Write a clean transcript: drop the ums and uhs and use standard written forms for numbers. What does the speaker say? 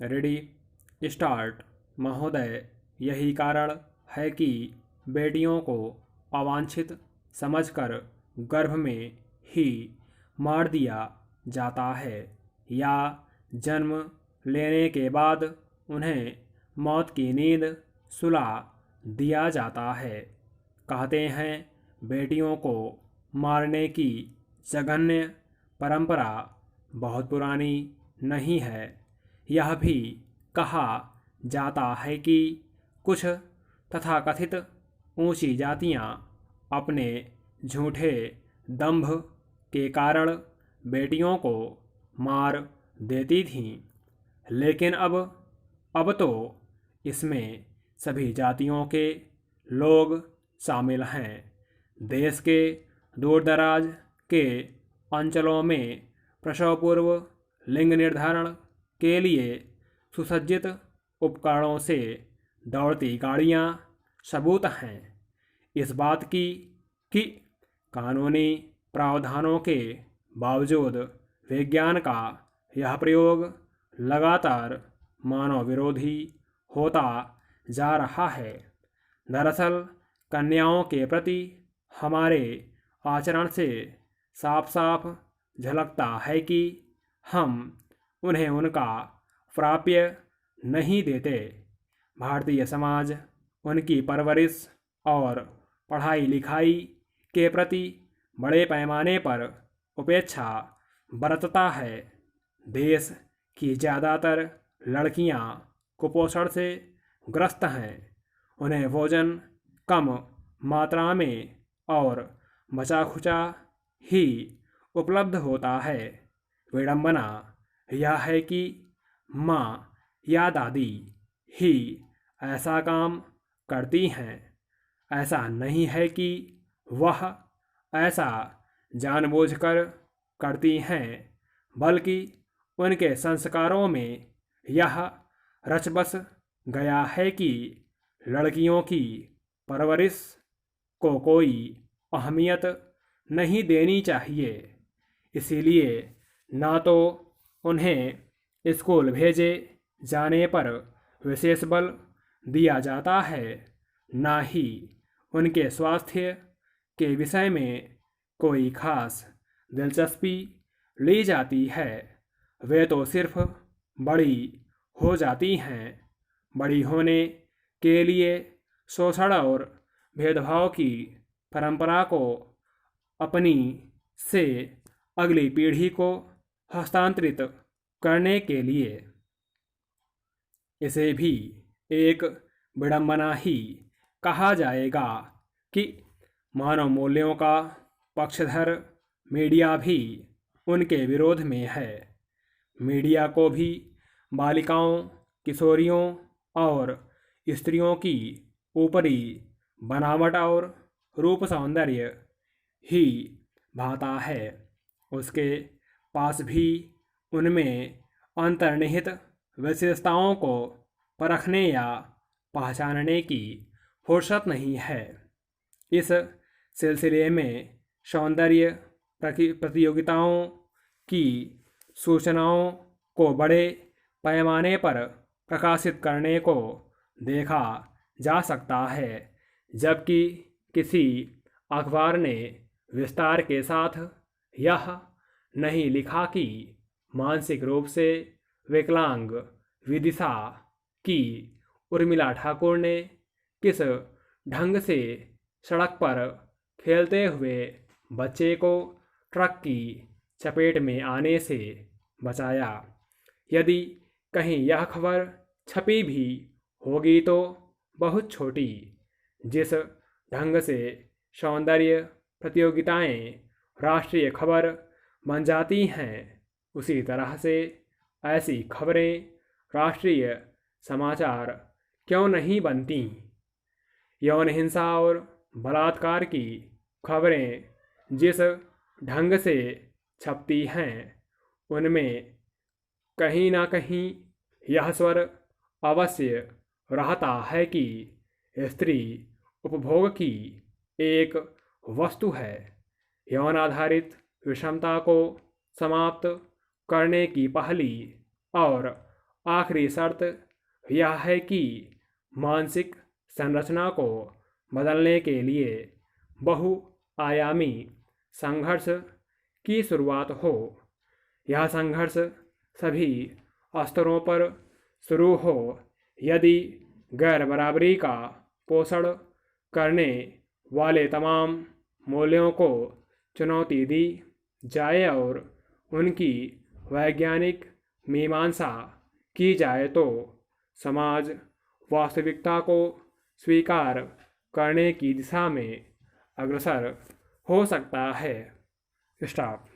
Ready start. महोदय, यही कारण है कि बेटियों को अवांछित समझकर गर्भ में ही मार दिया जाता है या जन्म लेने के बाद उन्हें मौत की नींद सुला दिया जाता है। कहते हैं बेटियों को मारने की जघन्य परंपरा बहुत पुरानी नहीं है। यह भी कहा जाता है कि कुछ तथाकथित ऊंची जातियां अपने झूठे दंभ के कारण बेटियों को मार देती थीं, लेकिन अब तो इसमें सभी जातियों के लोग शामिल हैं। देश के दूरदराज के अंचलों में प्रसव पूर्व लिंग निर्धारण के लिए सुसज्जित उपकरणों से दौड़ती गाड़ियां सबूत हैं इस बात की कि कानूनी प्रावधानों के बावजूद विज्ञान का यह प्रयोग लगातार मानव विरोधी होता जा रहा है। दरअसल कन्याओं के प्रति हमारे आचरण से साफ साफ झलकता है कि हम उन्हें उनका प्राप्य नहीं देते। भारतीय समाज उनकी परवरिश और पढ़ाई लिखाई के प्रति बड़े पैमाने पर उपेक्षा बरतता है। देश की ज़्यादातर लड़कियां कुपोषण से ग्रस्त हैं। उन्हें भोजन कम मात्रा में और बचा खुचा ही उपलब्ध होता है। विडंबना यह है कि माँ या दादी ही ऐसा काम करती हैं। ऐसा नहीं है कि वह ऐसा जानबूझकर करती हैं, बल्कि उनके संस्कारों में यह रच बस गया है कि लड़कियों की परवरिश को कोई अहमियत नहीं देनी चाहिए। इसीलिए ना तो उन्हें स्कूल भेजे जाने पर विशेष बल दिया जाता है, ना ही उनके स्वास्थ्य के विषय में कोई खास दिलचस्पी ली जाती है। वे तो सिर्फ बड़ी हो जाती हैं। बड़ी होने के लिए शोषण और भेदभाव की परंपरा को अपनी से अगली पीढ़ी को हस्तांतरित करने के लिए। इसे भी एक विडंबना ही कहा जाएगा कि मानव मूल्यों का पक्षधर मीडिया भी उनके विरोध में है। मीडिया को भी बालिकाओं, किशोरियों और स्त्रियों की ऊपरी बनावट और रूप सौंदर्य ही भाता है। उसके पास भी उनमें अंतर्निहित विशेषताओं को परखने या पहचानने की फुर्सत नहीं है। इस सिलसिले में सौंदर्य प्रतियोगिताओं की सूचनाओं को बड़े पैमाने पर प्रकाशित करने को देखा जा सकता है, जबकि किसी अखबार ने विस्तार के साथ यह नहीं लिखा कि मानसिक रूप से विकलांग विदिशा की उर्मिला ठाकुर ने किस ढंग से सड़क पर खेलते हुए बच्चे को ट्रक की चपेट में आने से बचाया। यदि कहीं यह खबर छपी भी होगी तो बहुत छोटी। जिस ढंग से सौंदर्य प्रतियोगिताएं राष्ट्रीय खबर बन जाती हैं, उसी तरह से ऐसी खबरें राष्ट्रीय समाचार क्यों नहीं बनती। यौन हिंसा और बलात्कार की खबरें जिस ढंग से छपती हैं, उनमें कहीं ना कहीं यह स्वर अवश्य रहता है कि स्त्री उपभोग की एक वस्तु है। यौन आधारित विषमता को समाप्त करने की पहली और आखिरी शर्त यह है कि मानसिक संरचना को बदलने के लिए बहुआयामी संघर्ष की शुरुआत हो। यह संघर्ष सभी स्तरों पर शुरू हो। यदि गैर बराबरी का पोषण करने वाले तमाम मूल्यों को चुनौती दी जाए और उनकी वैज्ञानिक मीमांसा की जाए तो समाज वास्तविकता को स्वीकार करने की दिशा में अग्रसर हो सकता है। स्टॉप।